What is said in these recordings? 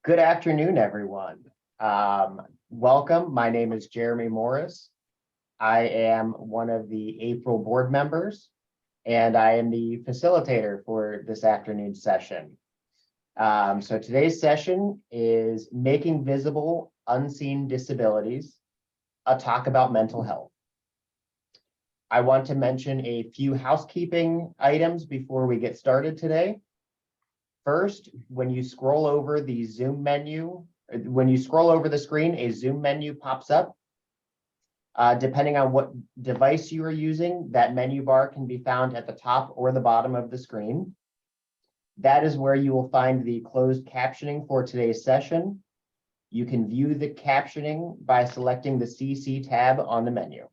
Good afternoon, everyone. Welcome. My name is Jeremy Morris. I am one of the April board members, and I am the facilitator for this afternoon's session. So today's session is Making Visible Unseen Disabilities, a talk about mental health. I want to mention a few housekeeping items before we get started today. First, when you scroll over the Zoom menu, when you scroll over the screen, a Zoom menu pops up. Depending on what device you are using, that menu bar can be found at the top or the bottom of the screen. That is where you will find the closed captioning for today's session. You can view the captioning by selecting the CC tab on the menu.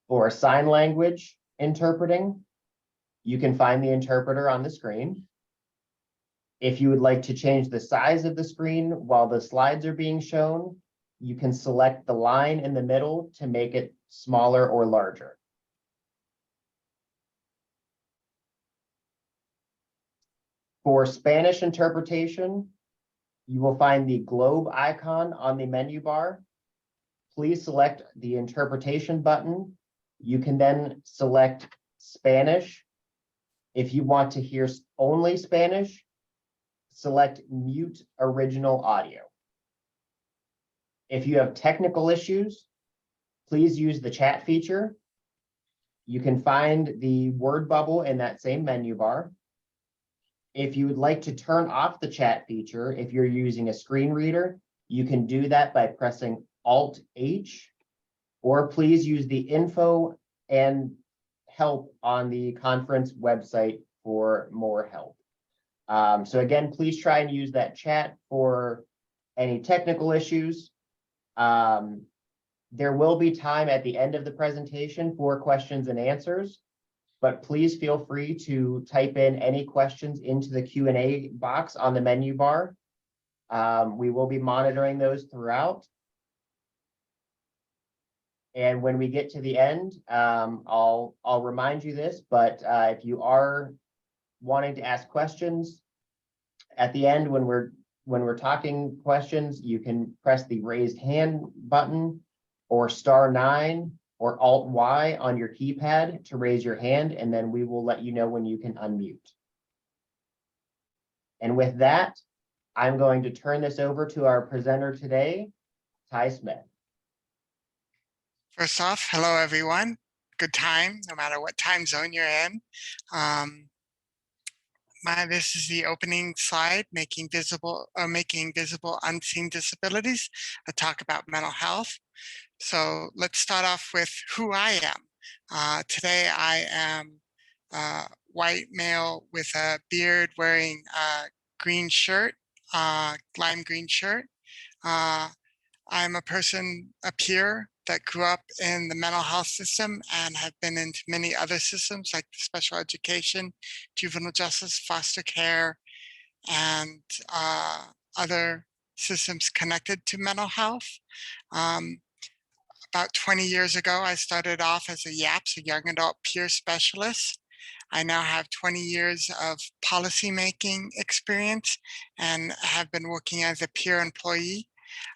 For sign language interpreting, you can find the interpreter on the screen. If you would like to change the size of the screen while the slides are being shown, you can select the line in the middle to make it smaller or larger. For Spanish interpretation, you will find the globe icon on the menu bar. Please select the interpretation button. You can then select Spanish. If you want to hear only Spanish, select mute original audio. If you have technical issues, please use the chat feature. You can find the word bubble in that same menu bar. If you would like to turn off the chat feature, if you're using a screen reader, you can do that by pressing Alt-H, or please use the info and help on the conference website for more help. So again, please try and use that chat for any technical issues. There will be time at the end of the presentation for questions and answers, but please feel free to type in any questions into the Q&A box on the menu bar. We will be monitoring those throughout. And when we get to the end, I'll remind you this, but if you are wanting to ask questions at the end, when we're talking questions, you can press the raised hand button or *9 or Alt-Y on your keypad to raise your hand, and then we will let you know when you can unmute. And with that, I'm going to turn this over to our presenter today, Ty Smith. First off, hello everyone. Good time, no matter what time zone you're in. This is the opening slide, making visible unseen disabilities, a talk about mental health. So let's start off with who I am. Today I am a white male with a beard, wearing a green shirt, lime green shirt. I'm a person, a peer that grew up in the mental health system and have been into many other systems like special education, juvenile justice, foster care, and other systems connected to mental health. About 20 years ago, I started off as a YAPS, a young adult peer specialist. I now have 20 years of policymaking experience and have been working as a peer employee.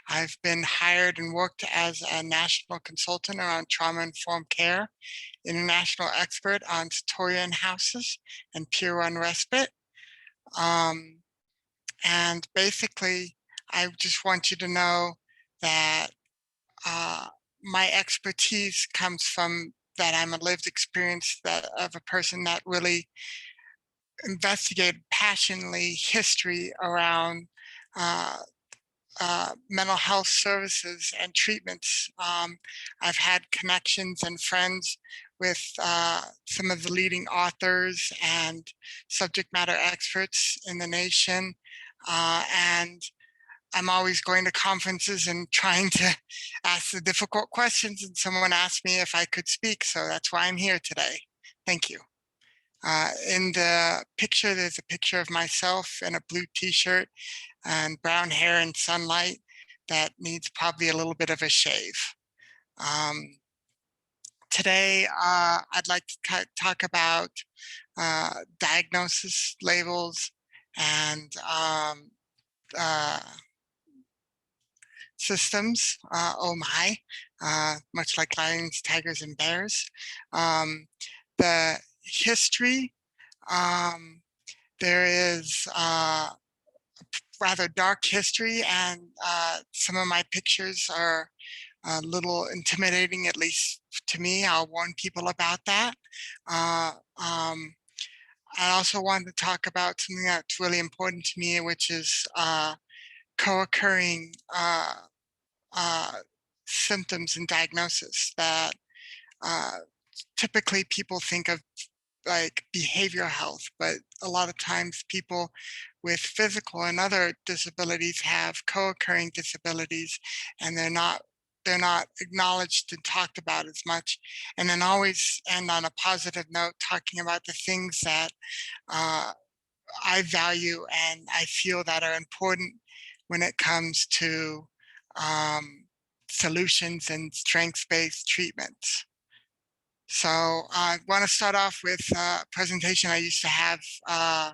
I've been hired and worked as a national consultant around trauma-informed care, international expert on Satorian houses and peer-run respite. And basically, I just want you to know that my expertise comes from that I'm a lived experience of a person that really investigated passionately history around mental health services and treatments. I've had connections and friends with some of the leading authors and subject matter experts in the nation. And I'm always going to conferences and trying to ask the difficult questions. And someone asked me if I could speak. So that's why I'm here today. Thank you. In the picture, there's a picture of myself in a blue t-shirt and brown hair in sunlight that needs probably a little bit of a shave. Today, I'd like to talk about diagnosis labels and systems. Oh my, much like lions, tigers, and bears. The history, um, there is rather dark history, and some of my pictures are a little intimidating, at least to me. I'll warn people about that. Uh, um, I also wanted to talk about something that's really important to me, which is co-occurring uh, symptoms and diagnosis that uh, typically people think of like behavioral health, but a lot of times people with physical and other disabilities have co-occurring disabilities, and they're not acknowledged and talked about as much. And then always end on a positive note, talking about the things that uh, I value and I feel that are important when it comes to um, solutions and strengths-based treatments. So I want to start off with a presentation I used to have a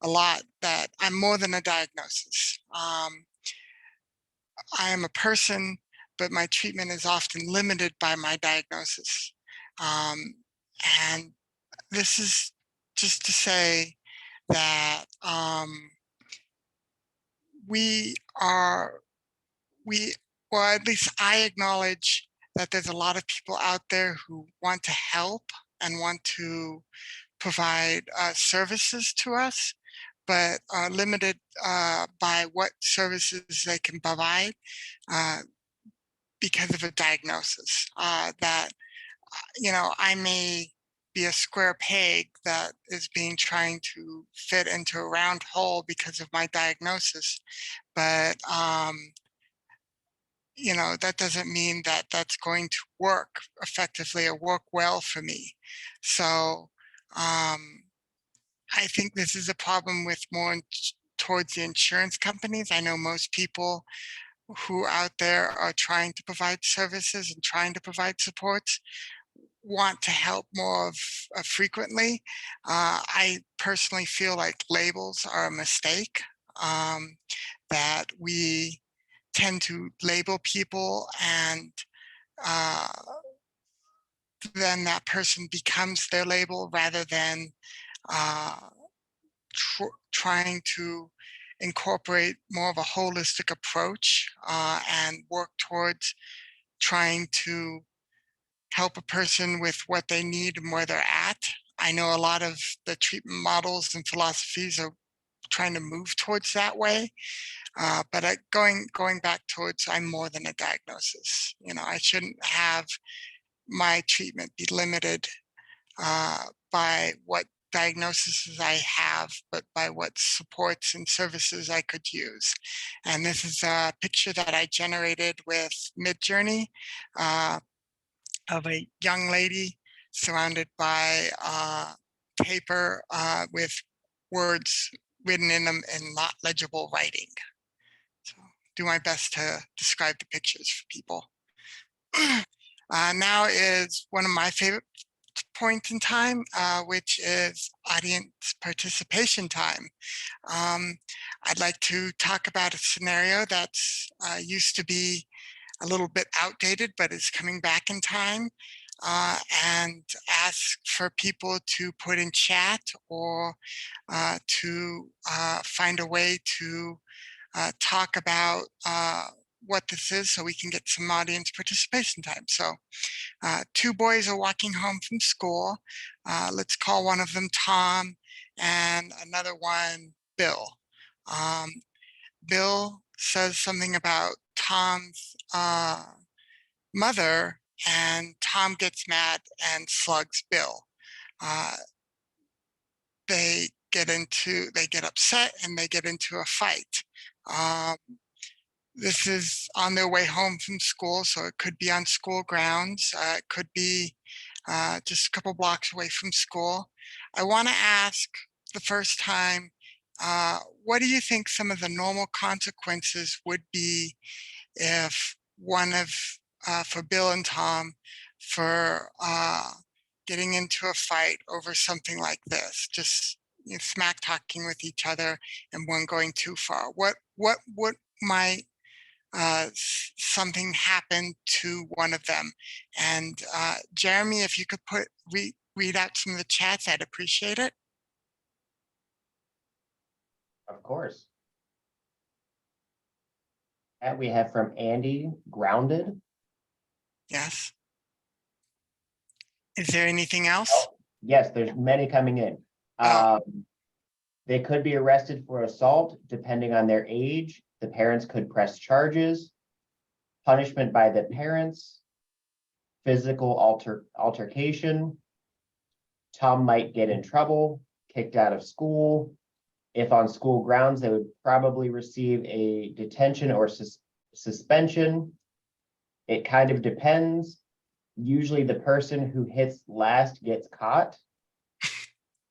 lot, that I'm more than a diagnosis. I am a person, but my treatment is often limited by my diagnosis. Um, and this is just to say that we are, we, well, at least I acknowledge that there's a lot of people out there who want to help and want to provide services to us, but are limited by what services they can provide uh, because of a diagnosis. That, I may be a square peg that is being trying to fit into a round hole because of my diagnosis, but that doesn't mean that that's going to work effectively or work well for me. So um, I think this is a problem with more towards the insurance companies. I know most people who out there are trying to provide services and trying to provide supports want to help more frequently. I personally feel like labels are a mistake, that we tend to label people, and uh, then that person becomes their label rather than uh, trying to incorporate more of a holistic approach and work towards trying to help a person with what they need and where they're at. I know a lot of the treatment models and philosophies are trying to move towards that way. But going back towards, I'm more than a diagnosis. I shouldn't have my treatment be limited by what diagnoses I have, but by what supports and services I could use. And this is a picture that I generated with Midjourney of a young lady surrounded by paper with words written in them in not legible writing. So do my best to describe the pictures for people. Now is one of my favorite points in time, which is audience participation time. Um, I'd like to talk about a scenario that's used to be a little bit outdated, but is coming back in time, and ask for people to put in chat or to find a way to talk about what this is so we can get some audience participation time. So two boys are walking home from school. Let's call one of them Tom and another one Bill. Um, Bill says something about Tom's mother, and Tom gets mad and slugs Bill. Uh, they get upset and they get into a fight. Um, this is on their way home from school, so it could be on school grounds. It could be just a couple blocks away from school. I want to ask the first time, what do you think some of the normal consequences would be if one of, for Bill and Tom, for getting into a fight over something like this? Just smack talking with each other and one going too far. What might something happen to one of them? And Jeremy, if you could read out some of the chats, I'd appreciate it. Of course. And we have from Andy, grounded. Yes. Is there anything else? Yes, there's many coming in. Oh. They could be arrested for assault, depending on their age. The parents could press charges. Punishment by the parents. Physical altercation. Tom might get in trouble, kicked out of school. If on school grounds, they would probably receive a detention or suspension. It kind of depends. Usually the person who hits last gets caught.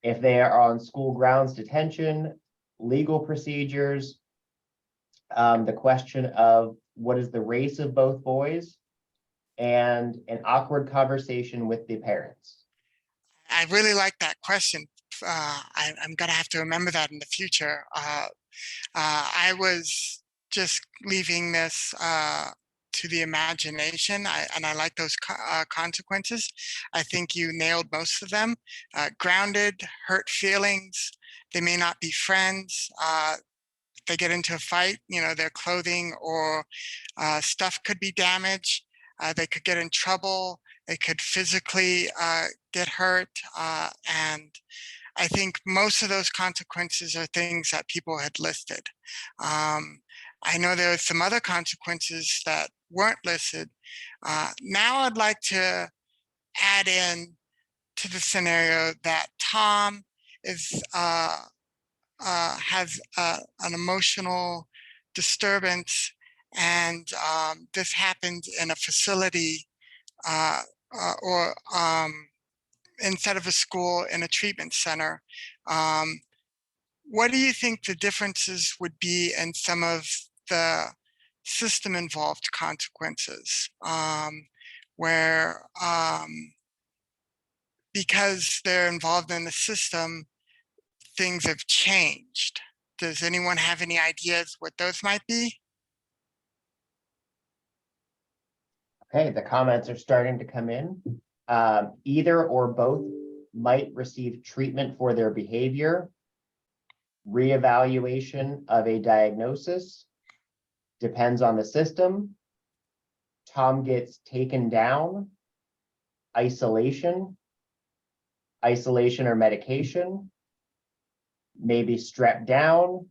If they are on school grounds, detention, legal procedures, the question of what is the race of both boys, and an awkward conversation with the parents. I really like that question. I'm going to have to remember that in the future. I was just leaving this to the imagination, and I like those consequences. I think you nailed most of them. Grounded, hurt feelings. They may not be friends. They get into a fight, their clothing or stuff could be damaged. They could get in trouble. They could physically get hurt. And I think most of those consequences are things that people had listed. I know there are some other consequences that weren't listed. Now I'd like to add in to the scenario that Tom is has an emotional disturbance, and this happened in a facility or instead of a school, in a treatment center. What do you think the differences would be in some of the system involved consequences, where because they're involved in the system, things have changed? Does anyone have any ideas what those might be? Okay, the comments are starting to come in. Either or both might receive treatment for their behavior, reevaluation of a diagnosis, depends on the system. Tom gets taken down, isolation or medication, maybe strapped down,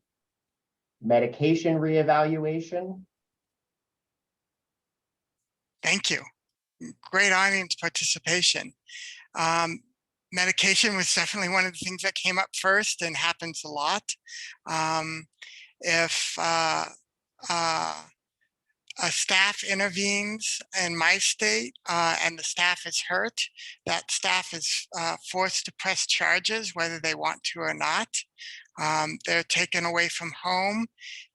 medication reevaluation. Thank you. Great audience participation. Medication was definitely one of the things that came up first and happens a lot. If a staff intervenes in my state and the staff is hurt, that staff is forced to press charges whether they want to or not. They're taken away from home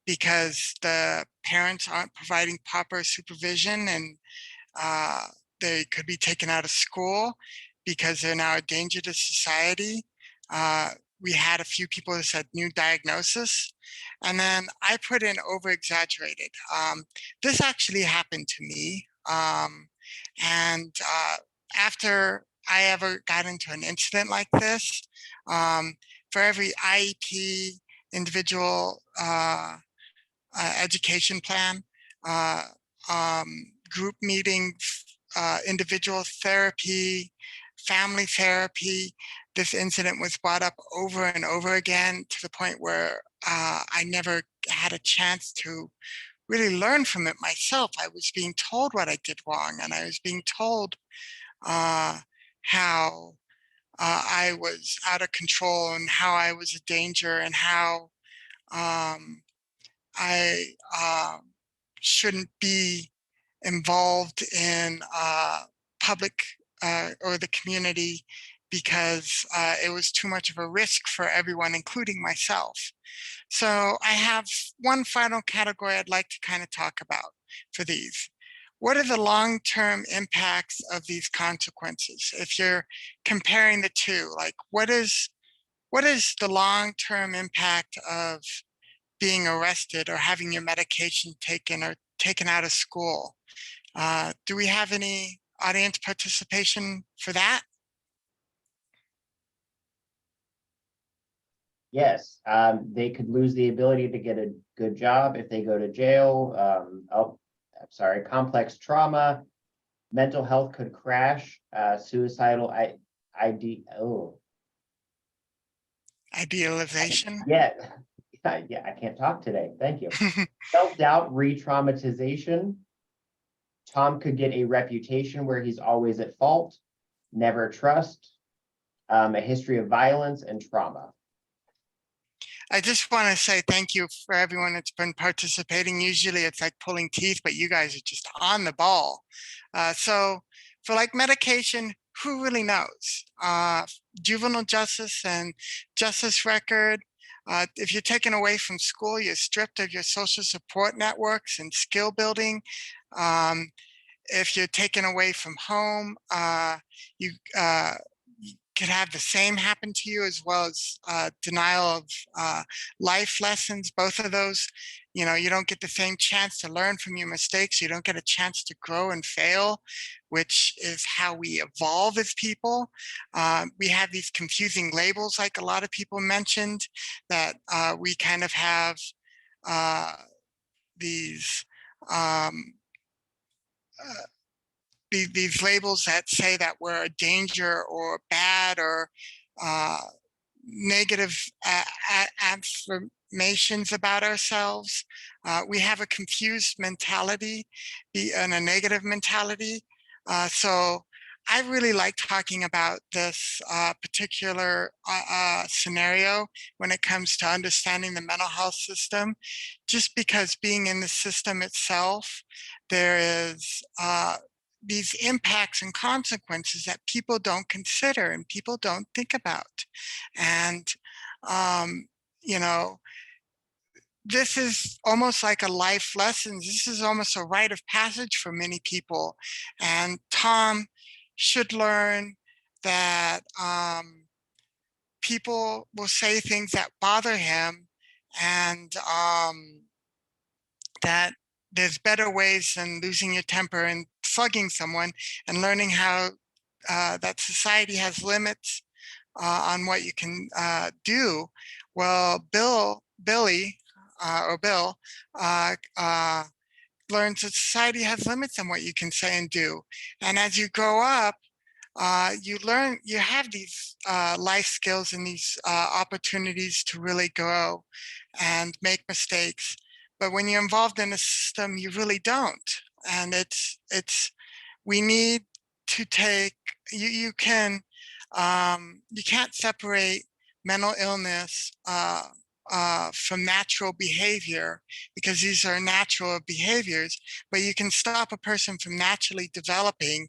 because the parents aren't providing proper supervision, and they could be taken out of school because they're now a danger to society. We had a few people who said new diagnosis, and then I put in over exaggerated. This actually happened to me. And after I ever got into an incident like this, for every IEP, individual education plan, group meetings, individual therapy, family therapy, this incident was brought up over and over again to the point where I never had a chance to really learn from it myself. I was being told what I did wrong, and I was being told how I was out of control and how I was a danger and how I shouldn't be involved in public or the community because it was too much of a risk for everyone, including myself. So I have one final category I'd like to kind of talk about for these. What are the long-term impacts of these consequences? If you're comparing the two, like what what is the long-term impact of being arrested or having your medication taken or taken out of school? Do we have any audience participation for that? Yes, they could lose the ability to get a good job if they go to jail. I'm sorry, complex trauma, mental health could crash, suicidal oh, Idealization? yeah, yeah, I can't talk today. Thank you. Self-doubt, re-traumatization. Tom could get a reputation where he's always at fault, never trust, a history of violence and trauma. I just want to say thank you for everyone that's been participating. Usually it's like pulling teeth, but you guys are just on the ball. So for like medication, who really knows? Juvenile justice and justice record. If you're taken away from school, you're stripped of your social support networks and skill building. If you're taken away from home, you could have the same happen to you, as well as denial of life lessons. Both of those, you don't get the same chance to learn from your mistakes. You don't get a chance to grow and fail, which is how we evolve as people. We have these confusing labels, like a lot of people mentioned, that we kind of have these um, uh, these labels that say that we're a danger or bad or uh, negative affirmations about ourselves. We have a confused mentality and a negative mentality. So I really like talking about this particular scenario when it comes to understanding the mental health system, just because being in the system itself, there is these impacts and consequences that people don't consider and people don't think about. And, um, you know, this is almost like a life lesson. This is almost a rite of passage for many people. And Tom should learn that people will say things that bother him, and that there's better ways than losing your temper and slugging someone, and learning how that society has limits on what you can do. Well, Billy, or Bill, uh, uh, learns that society has limits on what you can say and do. And as you grow up, you learn, you have these life skills and these opportunities to really grow and make mistakes. But when you're involved in a system, you really don't. And we need to take, you can't separate mental illness from natural behavior, because these are natural behaviors, but you can stop a person from naturally developing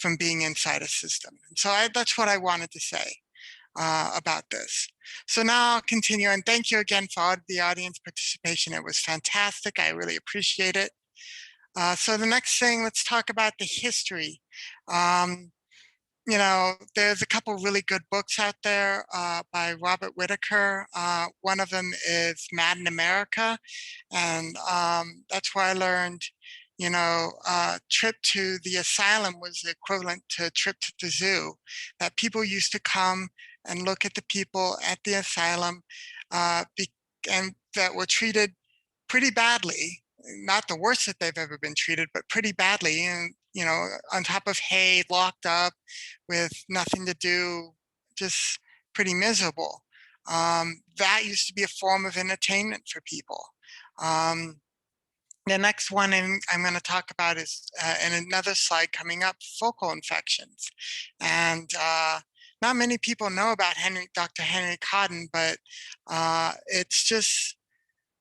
from being inside a system. And so that's what I wanted to say about this. So now I'll continue, and thank you again for all the audience participation. It was fantastic. I really appreciate it. So the next thing, let's talk about the history. There's a couple really good books out there by Robert Whitaker. One of them is Mad in America. And that's where I learned, trip to the asylum was the equivalent to trip to the zoo, that people used to come and look at the people at the asylum and that were treated pretty badly, not the worst that they've ever been treated, but pretty badly. And, on top of hay, locked up with nothing to do, just pretty miserable. That used to be a form of entertainment for people. The next one I'm going to talk about is in another slide coming up, focal infections. And not many people know about Dr. Henry Cotton, but it's just,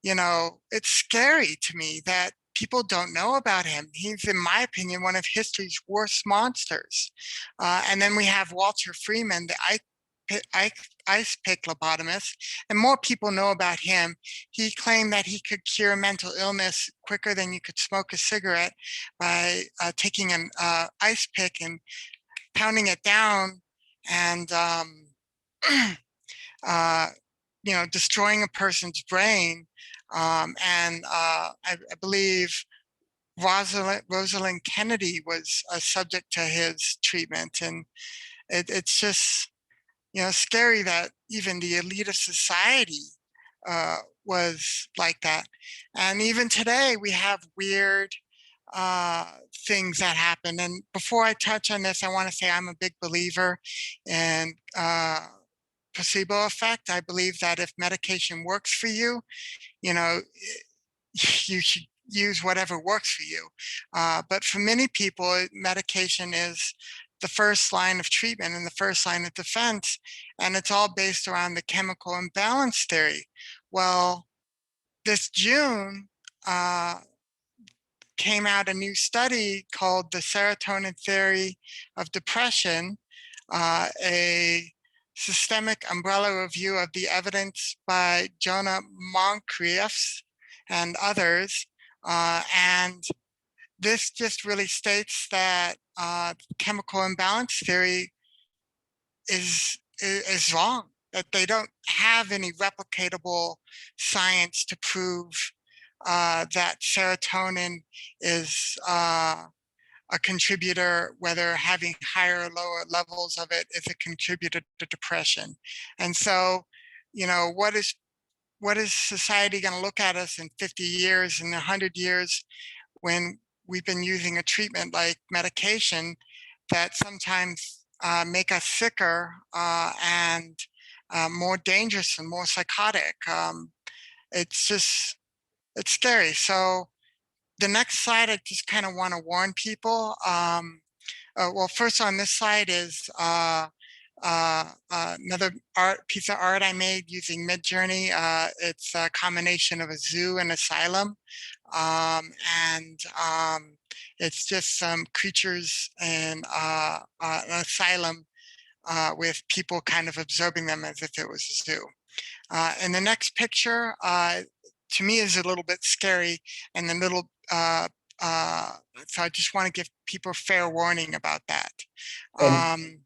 it's scary to me that people don't know about him. He's, in my opinion, one of history's worst monsters. And then we have Walter Freeman, the ice pick lobotomist, and more people know about him. He claimed that he could cure mental illness quicker than you could smoke a cigarette by taking an ice pick and pounding it down and uh, destroying a person's brain. I believe Rosalind Kennedy was subject to his treatment. And it's just, scary that even the elite of society was like that. And even today, we have weird uh, things that happen. And before I touch on this, I want to say I'm a big believer in placebo effect. I believe that if medication works for you, you know, you should use whatever works for you. But for many people, medication is the first line of treatment and the first line of defense, and it's all based around the chemical imbalance theory. Well, this June came out a new study called the serotonin theory of depression, a systemic umbrella review of the evidence by Jonah Moncriefs and others. And this just really states that chemical imbalance theory is wrong, that they don't have any replicatable science to prove that serotonin is a contributor, whether having higher or lower levels of it is a contributor to depression. And so, what is society going to look at us in 50 years, in 100 years, when we've been using a treatment like medication that sometimes make us sicker and more dangerous and more psychotic? It's just, it's scary. So the next slide, I just kind of want to warn people. Well, first on this slide is another piece of art I made using Midjourney. It's a combination of a zoo and asylum. And it's just some creatures in an asylum with people kind of observing them as if it was a zoo. And the next picture, to me, is a little bit scary, and the little so I just want to give people fair warning about that. And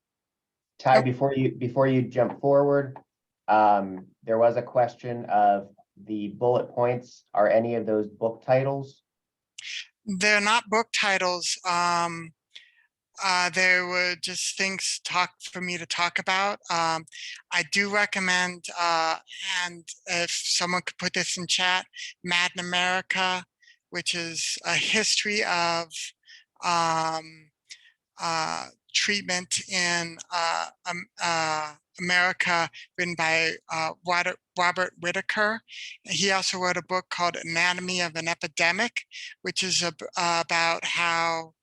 Ty, Oh, before you jump forward, there was a question of the bullet points. Are any of those book titles? they're not book titles. They were just things for me to talk about. I do recommend, and if someone could put this in chat, Mad in America, which is a history of um, treatment in America, written by Robert Whitaker. He also wrote a book called Anatomy of an Epidemic, which is about how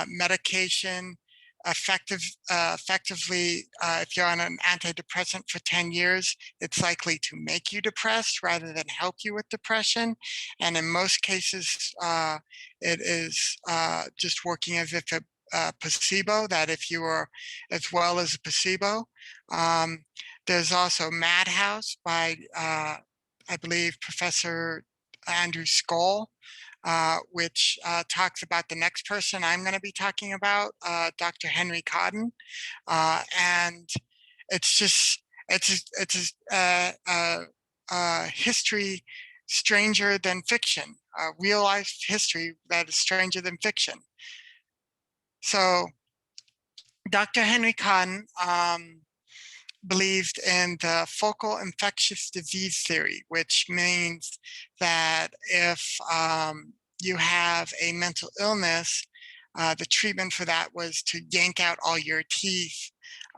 medication effectively, if you're on an antidepressant for 10 years, it's likely to make you depressed rather than help you with depression. And in most cases, it is just working as if a placebo, that if you were as well as a placebo. There's also Madhouse by, I believe, Professor Andrew Skoll, which talks about the next person I'm going to be talking about, Dr. Henry Cotton. And it's just, it's a history stranger than fiction, real life history that is stranger than fiction. So Dr. Henry Cotton believed in the focal infectious disease theory, which means that if you have a mental illness, the treatment for that was to yank out all your teeth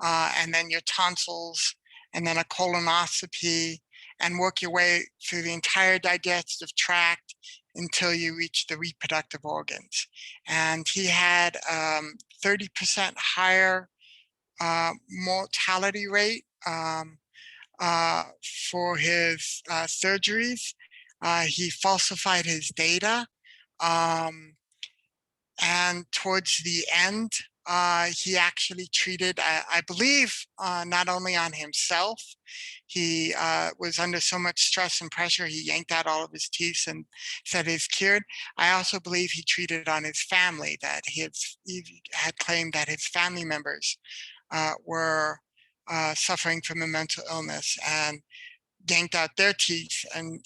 and then your tonsils and then a colonoscopy and work your way through the entire digestive tract until you reach the reproductive organs. And he had 30% higher mortality rate for his surgeries. He falsified his data. And towards the end, he actually treated, I believe, not only on himself. He was under so much stress and pressure, he yanked out all of his teeth and said he's cured. I also believe he treated on his family, that he had claimed that his family members were suffering from a mental illness and yanked out their teeth and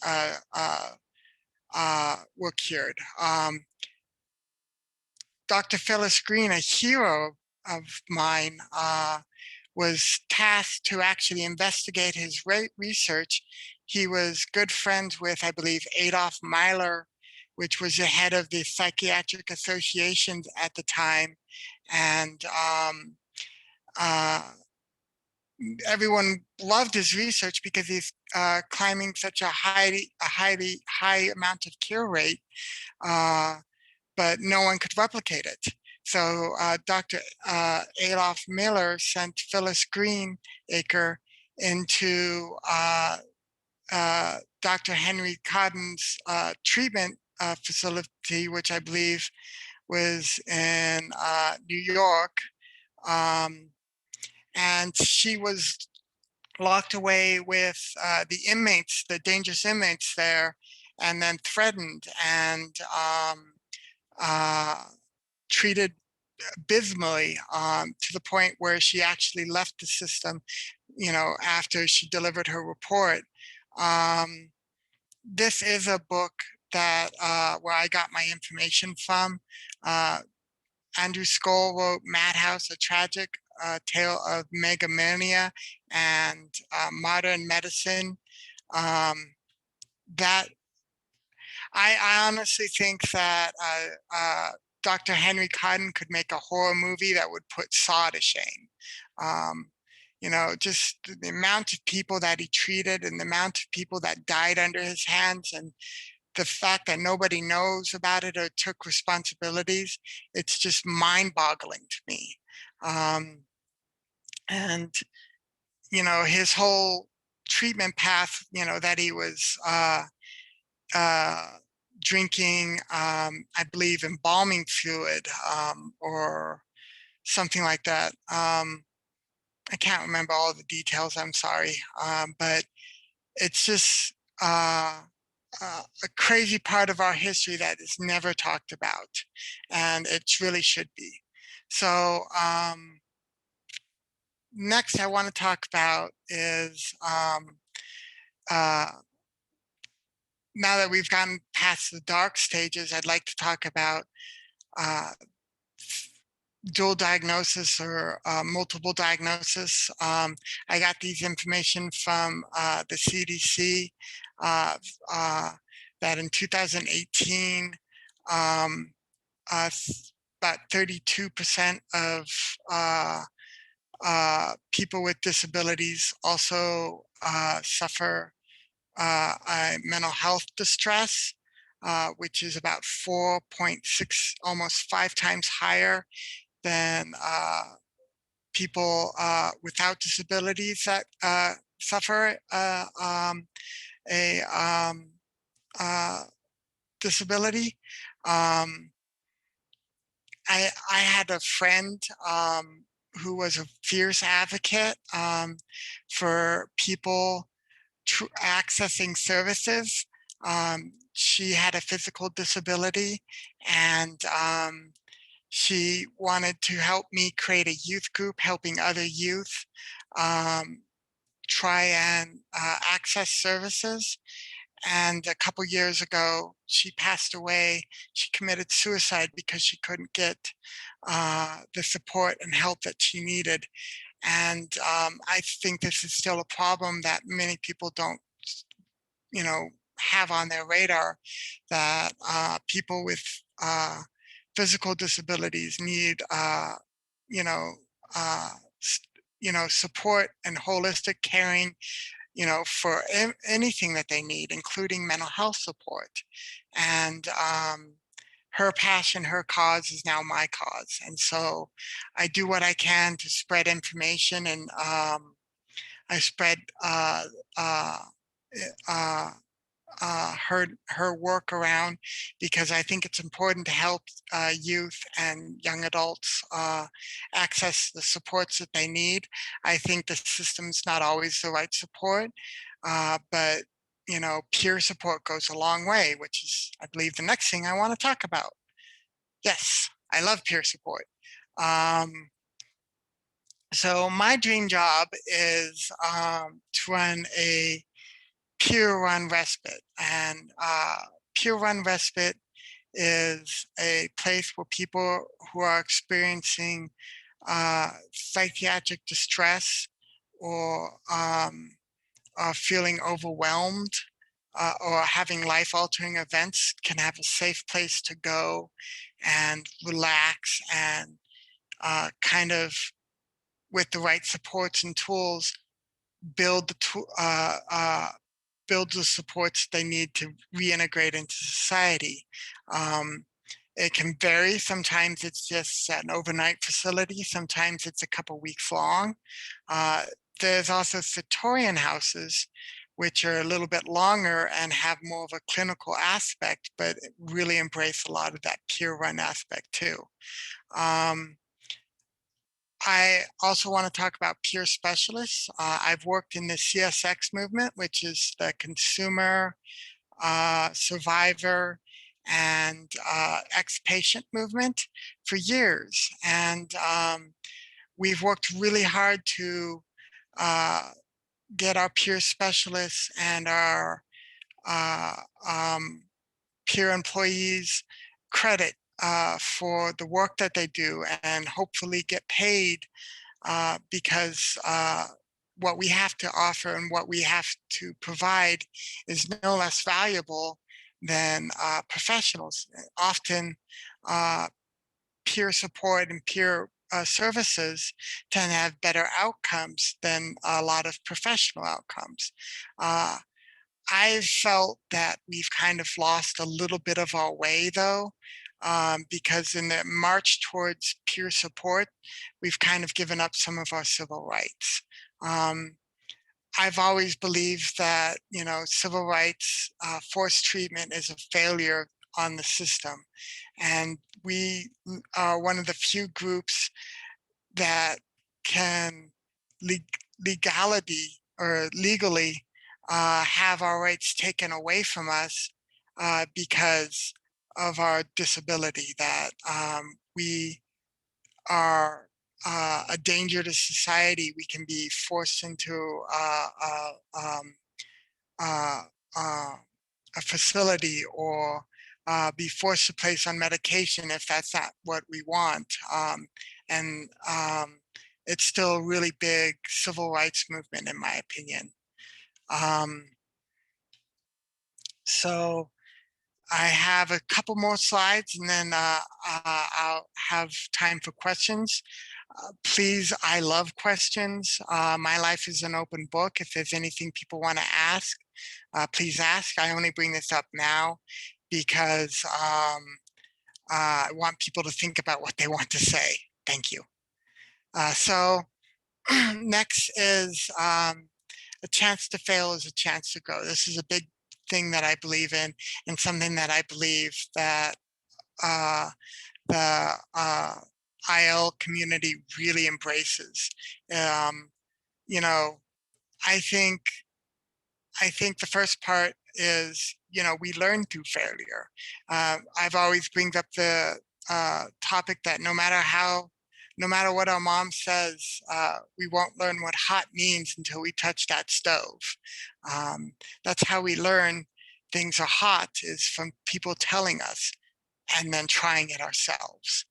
were cured. Dr. Phyllis Green, a hero of mine, was tasked to actually investigate his research. He was good friends with, I believe, Adolf Meiler, which was the head of the psychiatric associations at the time. And everyone loved his research because he's climbing such a highly high amount of cure rate, but no one could replicate it. So Dr. Adolf Miller sent Phyllis Greenacre into Dr. Henry Cotton's treatment facility, which I believe was in New York. And she was locked away with the inmates, the dangerous inmates there, and then threatened and treated abysmally, to the point where she actually left the system, after she delivered her report. This is a book that where I got my information from. Andrew Skoll wrote Madhouse, a tragic tale of megamania and modern medicine. That I honestly think that Dr. Henry Cotton could make a horror movie that would put Saw to shame. Just the amount of people that he treated and the amount of people that died under his hands, and the fact that nobody knows about it or took responsibilities, it's just mind-boggling to me. And his whole treatment path, that he was drinking, I believe, embalming fluid, or something like that. I can't remember all the details, I'm sorry. But it's just a crazy part of our history that is never talked about, and it really should be. So next I want to talk about is, uh, now that we've gotten past the dark stages, I'd like to talk about uh, dual diagnosis or multiple diagnosis. I got these information from the CDC, uh, uh, that in 2018, uh, about 32% of people with disabilities also suffer mental health distress, which is about 4.6, almost 5 times higher than people without disabilities that suffer a disability. I had a friend who was a fierce advocate for people accessing services. She had a physical disability, and she wanted to help me create a youth group helping other youth try and access services. And a couple years ago, she passed away. She committed suicide because she couldn't get the support and help that she needed. And I think this is still a problem that many people don't, have on their radar, that people with physical disabilities need, you know, uh, support and holistic caring, for anything that they need, including mental health support. And her passion, her cause is now my cause. And so I do what I can to spread information, and I spread uh, uh, her work around, because I think it's important to help youth and young adults access the supports that they need. I think the system's not always the right support, but peer support goes a long way, which is, I believe, the next thing I want to talk about. Yes, I love peer support. Um, So my dream job is to run a peer run respite. And peer run respite is a place where people who are experiencing psychiatric distress or are feeling overwhelmed or having life altering events can have a safe place to go and relax and kind of, with the right supports and tools, build the build the supports they need to reintegrate into society. Um, it can vary. Sometimes it's just an overnight facility. Sometimes it's a couple weeks long. Uh, there's also Satorian houses, which are a little bit longer and have more of a clinical aspect, but really embrace a lot of that peer run aspect too. Um, I also want to talk about peer specialists. I've worked in the CSX movement, which is the consumer, survivor, and ex-patient movement for years. And we've worked really hard to uh, get our peer specialists and our uh, um, peer employees credit for the work that they do and hopefully get paid because what we have to offer and what we have to provide is no less valuable than professionals. Often, uh, peer support and peer services tend to have better outcomes than a lot of professional outcomes. Uh, I felt that we've kind of lost a little bit of our way, though, because in the march towards peer support, we've kind of given up some of our civil rights. Um, I've always believed that, you know, civil rights, forced treatment is a failure on the system. And we are one of the few groups that can leg- legality or legally have our rights taken away from us because of our disability, that we are a danger to society. We can be forced into uh, uh, a facility or be forced to place on medication if that's not what we want. And it's still a really big civil rights movement, in my opinion. Um, so I have a couple more slides and then I'll have time for questions. Please, I love questions. My life is an open book. If there's anything people want to ask, please ask. I only bring this up now because I want people to think about what they want to say. Thank you. So next is a chance to fail is a chance to grow. This is a big thing that I believe in and something that I believe that uh, the IL community really embraces. Um, you know, I think I think the first part is, you know, we learn through failure. I've always bring up the topic that no matter what our mom says, we won't learn what hot means until we touch that stove. That's how we learn things are hot, is from people telling us and then trying it ourselves.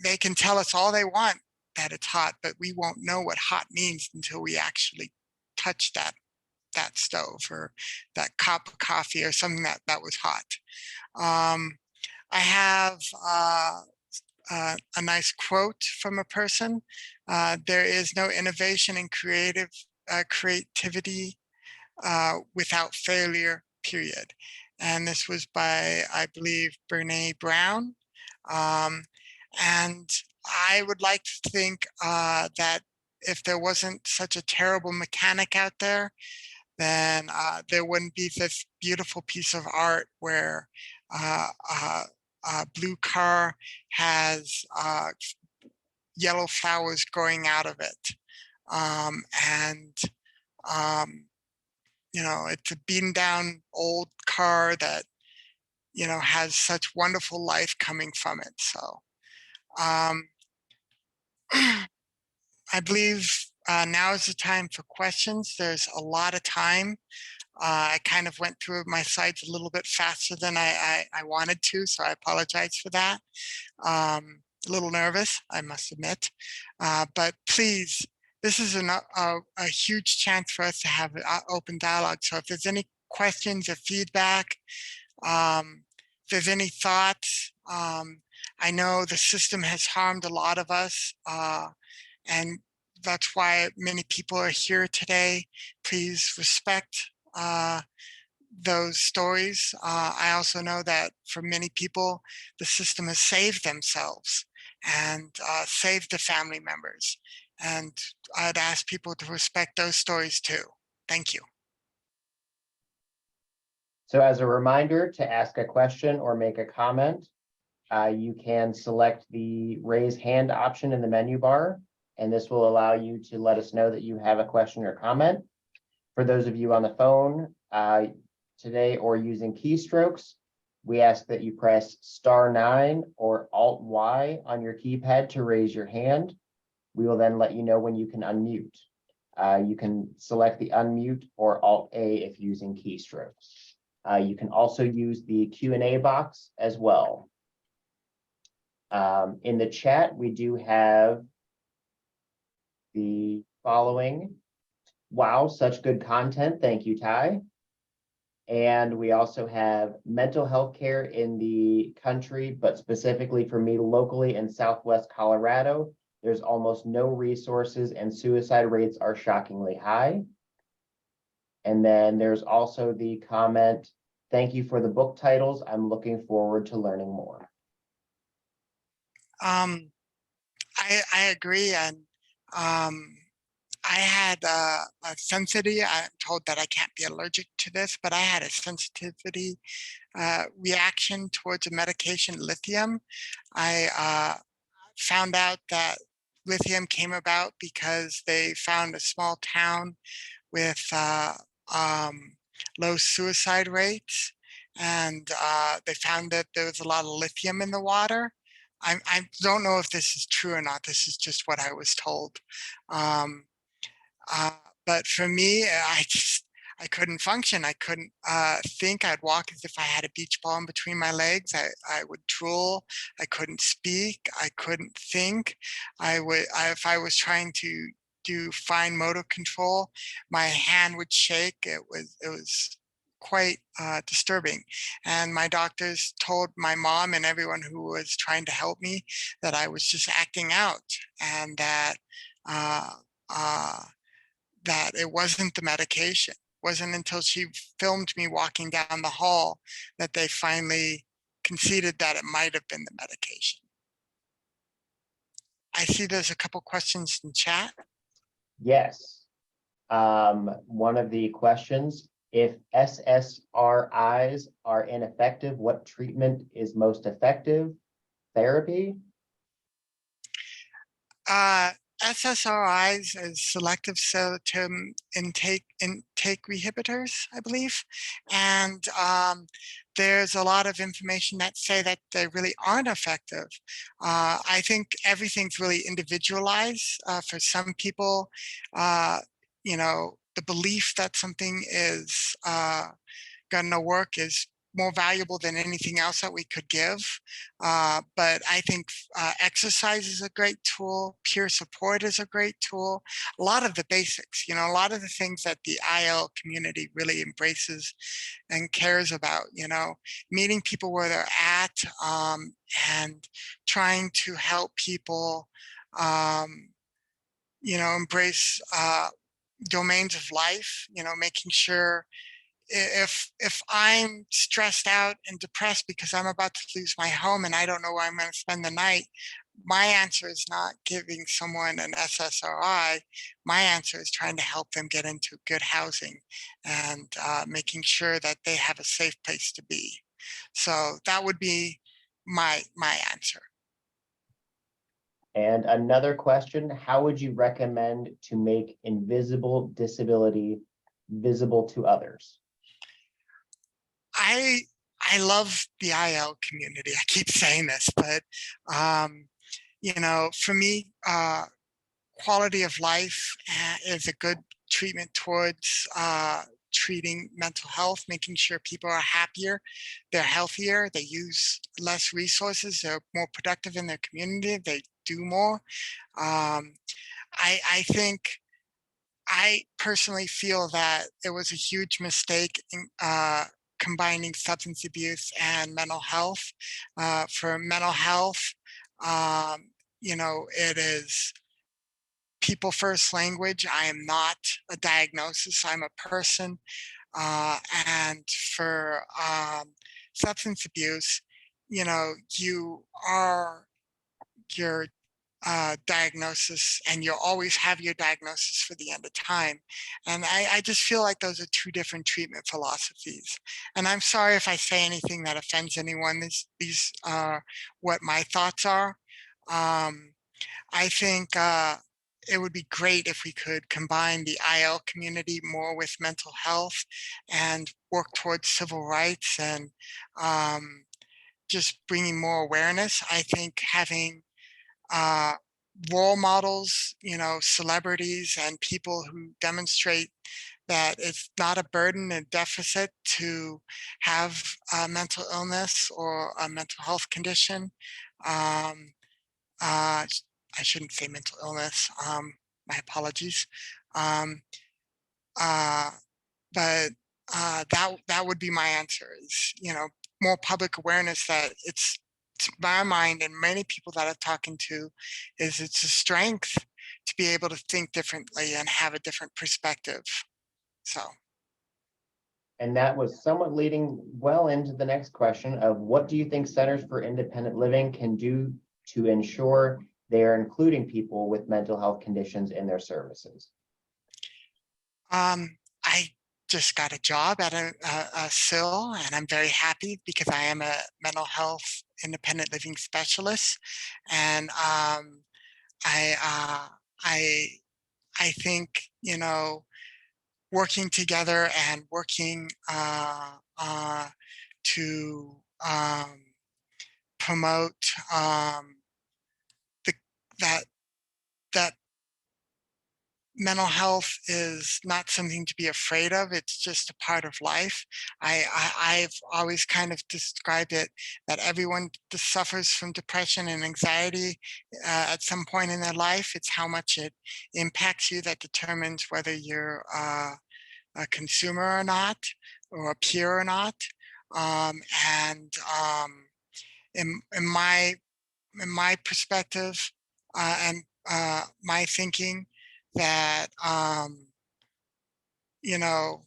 They can tell us all they want that it's hot, but we won't know what hot means until we actually touch that stove or that cup of coffee or something that was hot. Um, I have a nice quote from a person. There is no innovation and creativity without failure, period. And this was by, I believe, Brene Brown. Um, and I would like to think that if there wasn't such a terrible mechanic out there, then there wouldn't be this beautiful piece of art where a blue car has yellow flowers growing out of it. And, um, you know, it's a beaten down old car that, you know, has such wonderful life coming from it. So, um, I believe now is the time for questions. There's a lot of time. I kind of went through my slides a little bit faster than I wanted to, so I apologize for that. A little nervous, I must admit. But please, this is a huge chance for us to have an open dialogue. So if there's any questions or feedback, if there's any thoughts, I know the system has harmed a lot of us, and that's why many people are here today. Please respect those stories. I also know that for many people, the system has saved themselves and saved the family members. And I'd ask people to respect those stories too. Thank you. So as a reminder, to ask a question or make a comment, you can select the raise hand option in the menu bar, and this will allow you to let us know that you have a question or comment. For those of you on the phone today or using keystrokes, we ask that you press *9 or Alt-Y on your keypad to raise your hand. We will then let you know when you can unmute. You can select the unmute or Alt-A if using keystrokes. You can also use the Q&A box as well. In the chat, we do have the following. Wow, such good content. Thank you, Ty. And we also have mental health care in the country, but specifically for me locally in Southwest Colorado, there's almost no resources and suicide rates are shockingly high. And then there's also the comment, thank you for the book titles. I'm looking forward to learning more. I agree. And I had a sensitivity. I'm told that I can't be allergic to this, but I had a sensitivity reaction towards a medication, lithium. I found out that lithium came about because they found a small town with low suicide rates, and they found that there was a lot of lithium in the water. I don't know if this is true or not. This is just what I was told. Um, uh, but for me, I couldn't function. I couldn't think. I'd walk as if I had a beach ball in between my legs. I would drool. I couldn't speak. I couldn't think. If I was trying to do fine motor control, my hand would shake. It was quite disturbing. And my doctors told my mom and everyone who was trying to help me that I was just acting out, and that uh, uh, that it wasn't the medication. It wasn't until she filmed me walking down the hall that they finally conceded that it might have been the medication. I see there's a couple questions in chat. Yes. One of the questions, if SSRIs are ineffective, what treatment is most effective? Therapy? SSRIs is selective serotonin intake inhibitors, I believe. And there's a lot of information that say that they really aren't effective. I think everything's really individualized. For some people, you know, the belief that something is going to work is more valuable than anything else that we could give. But I think exercise is a great tool. Peer support is a great tool. A lot of the basics, you know, a lot of the things that the IL community really embraces and cares about, you know, meeting people where they're at, and trying to help people, you know, embrace domains of life, you know, making sure if I'm stressed out and depressed because I'm about to lose my home and I don't know where I'm going to spend the night, my answer is not giving someone an SSRI. My answer is trying to help them get into good housing and making sure that they have a safe place to be. So that would be my answer. And another question, how would you recommend to make invisible disability visible to others? I love the IL community. I keep saying this, but you know, for me, quality of life is a good treatment towards treating mental health, making sure people are happier, they're healthier, they use less resources, they're more productive in their community, they do more. Um, I think I personally feel that it was a huge mistake in combining substance abuse and mental health. For mental health, um, it is people first language. I am not a diagnosis, I'm a person. And for substance abuse, you are your diagnosis, and you'll always have your diagnosis for the end of time. And I just feel like those are two different treatment philosophies. And I'm sorry if I say anything that offends anyone. These are what my thoughts are. Um, I think it would be great if we could combine the IL community more with mental health and work towards civil rights and um, just bringing more awareness. I think having uh, role models, celebrities and people who demonstrate that it's not a burden and deficit to have a mental illness or a mental health condition. Um, uh, I shouldn't say mental illness. My apologies. Um, uh, but that would be my answer. Is more public awareness that it's to my mind and many people that I'm talking to is it's a strength to be able to think differently and have a different perspective. So And that was somewhat leading well into the next question of what do you think centers for independent living can do to ensure they are including people with mental health conditions in their services? I just got a job at a SIL, and I'm very happy because I am a mental health independent living specialist, and I I I think working together and working to promote the that that mental health is not something to be afraid of. It's just a part of life. I've always kind of described it that everyone suffers from depression and anxiety at some point in their life. It's how much it impacts you that determines whether you're a consumer or not, or a peer or not. Um, and in my perspective and my thinking, that you know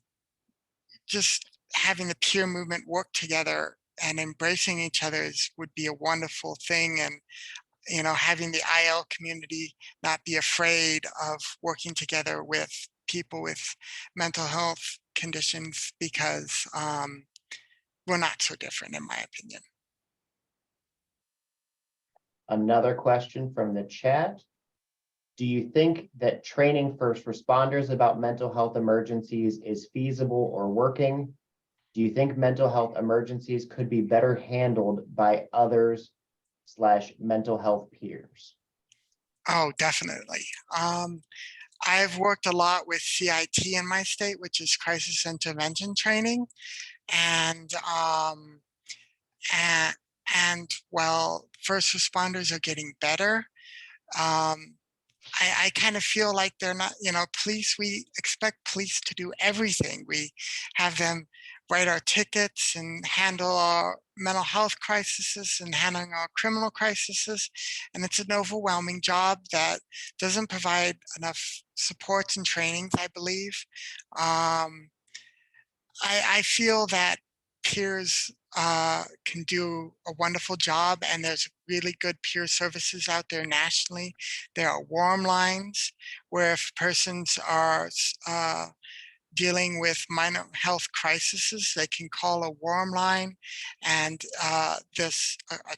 just having the peer movement work together and embracing each other would be a wonderful thing. And having the IL community not be afraid of working together with people with mental health conditions, because we're not so different, in my opinion. Another question from the chat. Do you think that training first responders about mental health emergencies is feasible or working? Do you think mental health emergencies could be better handled by others slash mental health peers? Oh, definitely. I've worked a lot with CIT in my state, which is crisis intervention training, and and, while first responders are getting better, um, I kind of feel like they're not, police, we expect police to do everything. We have them write our tickets and handle our mental health crises and handling our criminal crises. And it's an overwhelming job that doesn't provide enough supports and trainings, I believe. Um, I feel that peers can do a wonderful job, and there's really good peer services out there nationally. There are warm lines where if persons are dealing with minor health crises, they can call a warm line, and a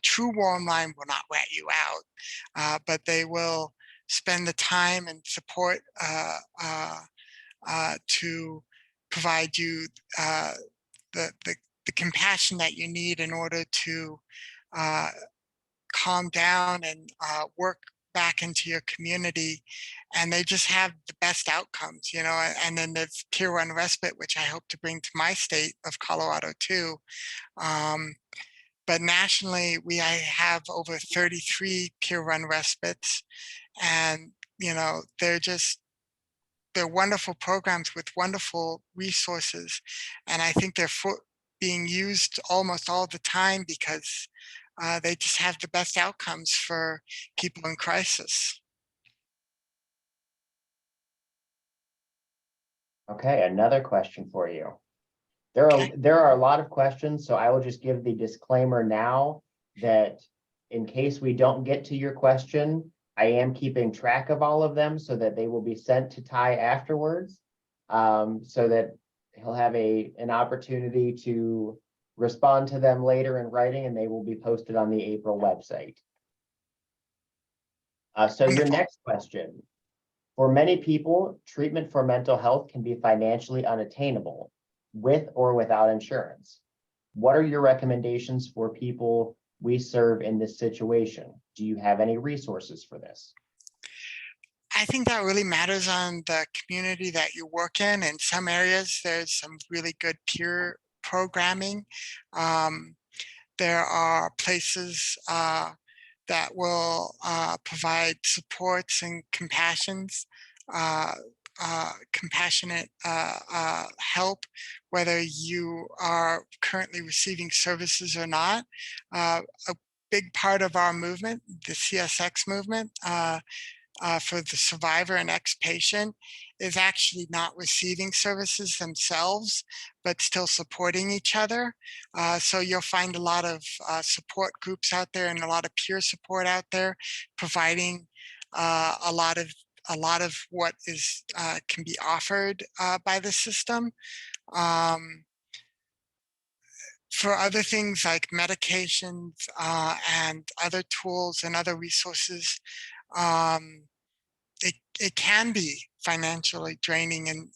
true warm line will not rat you out, but they will spend the time and support to provide you uh, the compassion that you need in order to uh, calm down and work back into your community, and they just have the best outcomes, and then there's Tier 1 respite, which I hope to bring to my state of Colorado too. Um, but nationally, I have over 33 Tier 1 respites, and, they're wonderful programs with wonderful resources. And I think they're being used almost all the time because they just have the best outcomes for people in crisis. Okay, another question for you. There are a lot of questions, so I will just give the disclaimer now that in case we don't get to your question, I am keeping track of all of them so that they will be sent to Ty afterwards. So that he'll have an opportunity to respond to them later in writing, and they will be posted on the April website. So your Wonderful. next question. For many people, treatment for mental health can be financially unattainable, with or without insurance. What are your recommendations for people we serve in this situation? Do you have any resources for this? I think that really matters on the community that you work in. In some areas, there's some really good peer programming. Um, there are places that will provide supports and uh, compassionate help, whether you are currently receiving services or not. A big part of our movement, the CSX movement, for the survivor and ex-patient is actually not receiving services themselves, but still supporting each other. So you'll find a lot of support groups out there and a lot of peer support out there, providing a lot of what is can be offered by the system. Um, for other things like medications and other tools and other resources, um, it can be financially draining and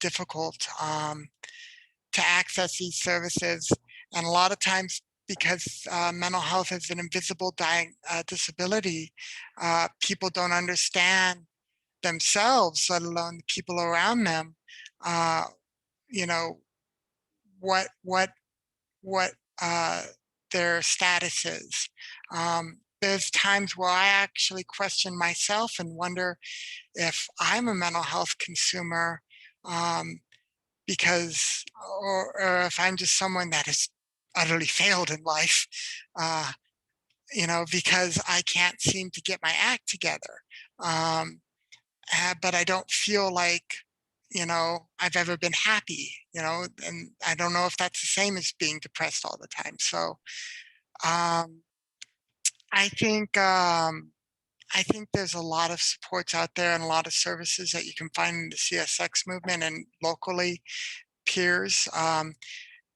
difficult to access these services. And a lot of times, because mental health is an invisible disability, people don't understand themselves, let alone the people around them. Uh, you know what what what their status is. There's times where I actually question myself and wonder if I'm a mental health consumer, um, because, or if I'm just someone that has utterly failed in life, uh, because I can't seem to get my act together. Um, but I don't feel like, I've ever been happy, and I don't know if that's the same as being depressed all the time. So um, I think I think there's a lot of supports out there and a lot of services that you can find in the CSX movement and locally peers.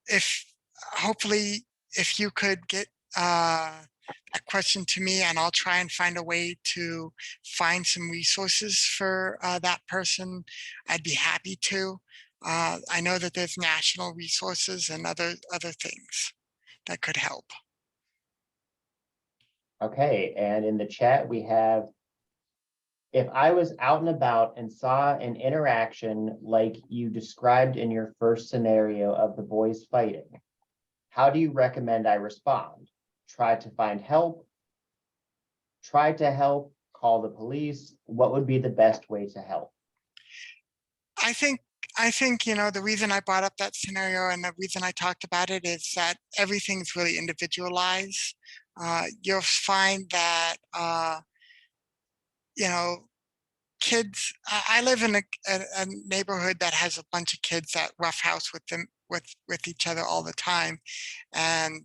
If hopefully, if you could get that question to me, and I'll try and find a way to find some resources for that person, I'd be happy to. I know that there's national resources and other things that could help. Okay, and in the chat we have, if I was out and about and saw an interaction like you described in your first scenario of the boys fighting, how do you recommend I respond? Try to find help, try to help, call the police? What would be the best way to help? I think the reason I brought up that scenario and the reason I talked about it is that everything's really individualized. You'll find that you know kids. I live in a neighborhood that has a bunch of kids that roughhouse with each other all the time, and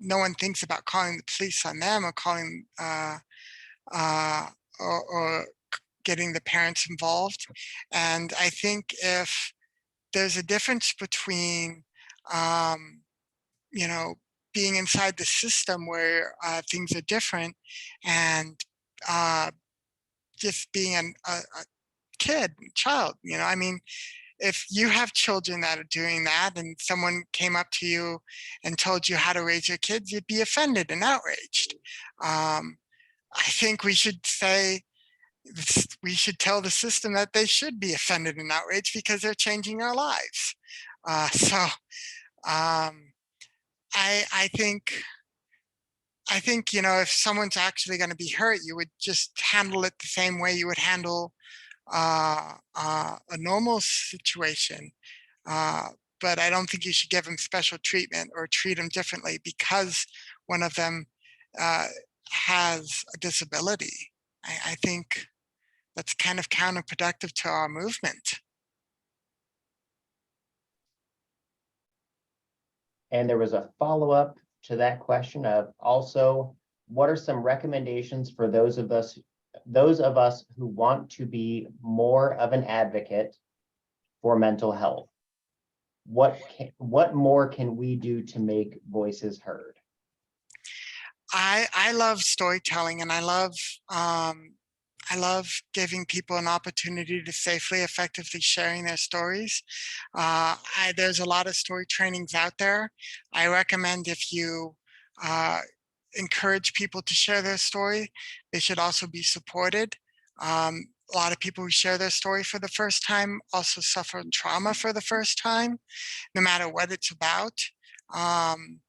no one thinks about calling the police on them or calling uh, or getting the parents involved. And I think if there's a difference between, um, you know, being inside the system where things are different and uh, just being a child, I mean, if you have children that are doing that and someone came up to you and told you how to raise your kids, you'd be offended and outraged. Um, I think we should say we should tell the system that they should be offended and outraged because they're changing our lives. So um, I think if someone's actually going to be hurt, you would just handle it the same way you would handle a normal situation. Uh, but I don't think you should give them special treatment or treat them differently because one of them uh, has a disability. I think that's kind of counterproductive to our movement. And there was a follow-up to that question of also, what are some recommendations for those of us who want to be more of an advocate for mental health? What more can we do to make voices heard? I love storytelling, and I love giving people an opportunity to safely, effectively sharing their stories. There's a lot of story trainings out there. I recommend if you uh, encourage people to share their story, they should also be supported. A lot of people who share their story for the first time also suffer trauma for the first time, no matter what it's about. Um,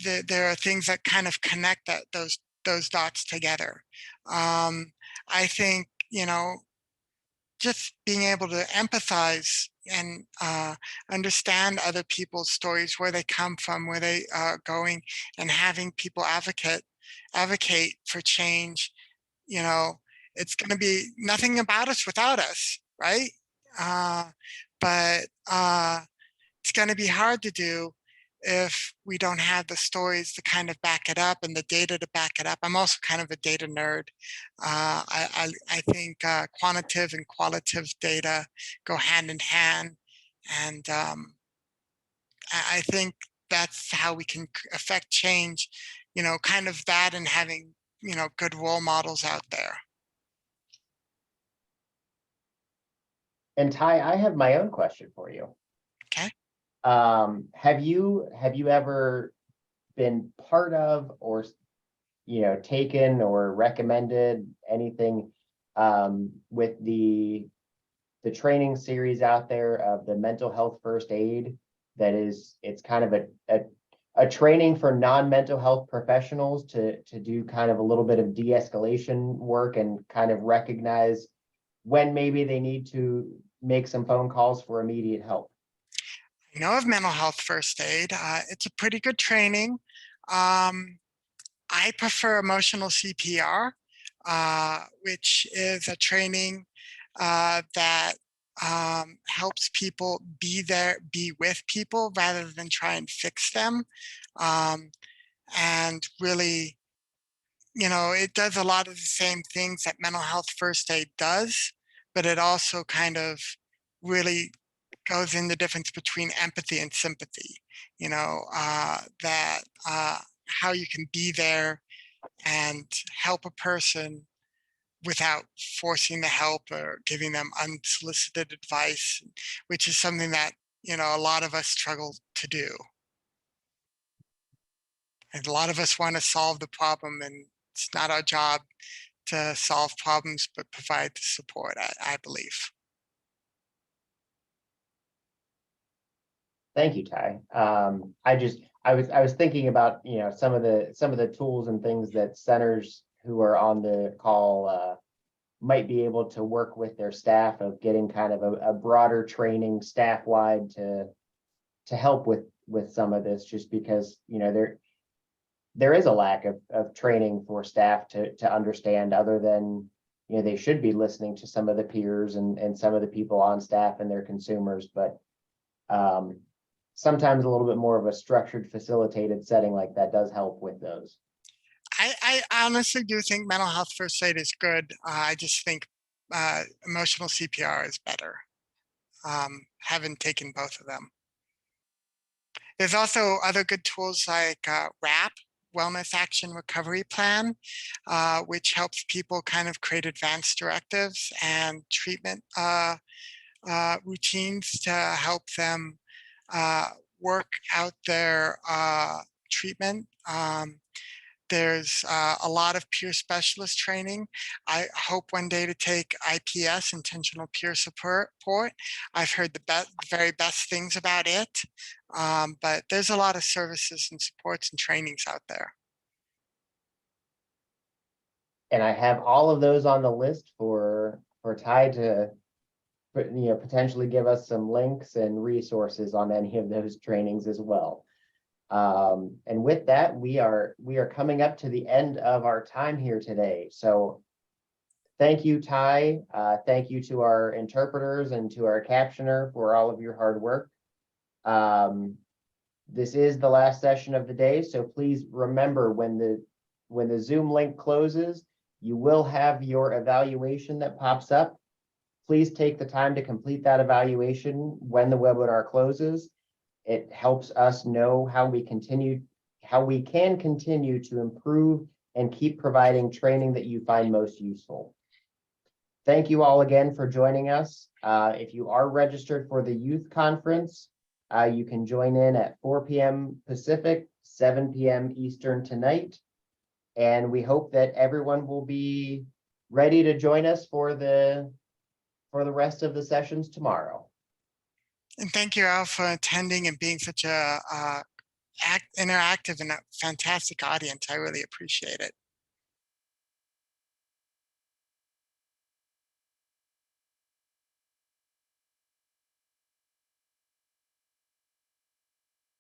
there are things that kind of connect those dots together. I think just being able to empathize and understand other people's stories, where they come from, where they are going, and having people advocate for change. You know, it's going to be nothing about us without us, right? Uh, but it's going to be hard to do if we don't have the stories to kind of back it up and the data to back it up. I'm also kind of a data nerd. I think quantitative and qualitative data go hand in hand, and I think that's how we can affect change. Kind of that, and having good role models out there. And Ty, I have my own question for you. Okay. Have you ever been part of, or taken or recommended anything with the training series out there of the mental health first aid? It's kind of a training for non-mental health professionals to do kind of a little bit of de-escalation work and kind of recognize when maybe they need to make some phone calls for immediate help. I know of mental health first aid. It's a pretty good training. Um, I prefer emotional CPR, which is a training that helps people be there, be with people rather than try and fix them. Um, and really, it does a lot of the same things that mental health first aid does, but it also kind of really goes in the difference between empathy and sympathy, that how you can be there and help a person without forcing the help or giving them unsolicited advice, which is something that, a lot of us struggle to do. And a lot of us want to solve the problem, and it's not our job to solve problems, but provide the support, I believe. Thank you, Ty. I was thinking about, some of the tools and things that centers who are on the call might be able to work with their staff of getting kind of a broader training staff wide to help with some of this, just because there is a lack of training for staff to understand, other than they should be listening to some of the peers and some of the people on staff and their consumers, but um, sometimes a little bit more of a structured, facilitated setting like that does help with those. I honestly do think mental health first aid is good. I just think emotional CPR is better. Haven't taken both of them. There's also other good tools like WRAP, Wellness Action Recovery Plan, which helps people kind of create advanced directives and treatment routines to help them uh, work out their treatment. There's a lot of peer specialist training. I hope one day to take IPS, intentional peer support. I've heard the very best things about it, but there's a lot of services and supports and trainings out there. And I have all of those on the list for Ty to potentially give us some links and resources on any of those trainings as well. And with that, we are coming up to the end of our time here today. So thank you, Ty. Thank you to our interpreters and to our captioner for all of your hard work. This is the last session of the day, so please remember when the Zoom link closes, you will have your evaluation that pops up. Please take the time to complete that evaluation when the webinar closes. It helps us know how we can continue to improve and keep providing training that you find most useful. Thank you all again for joining us. If you are registered for the youth conference, you can join in at 4 p.m. Pacific, 7 p.m. Eastern tonight. And we hope that everyone will be ready to join us for the rest of the sessions tomorrow. And thank you, Al, for attending and being such a interactive and a fantastic audience. I really appreciate it.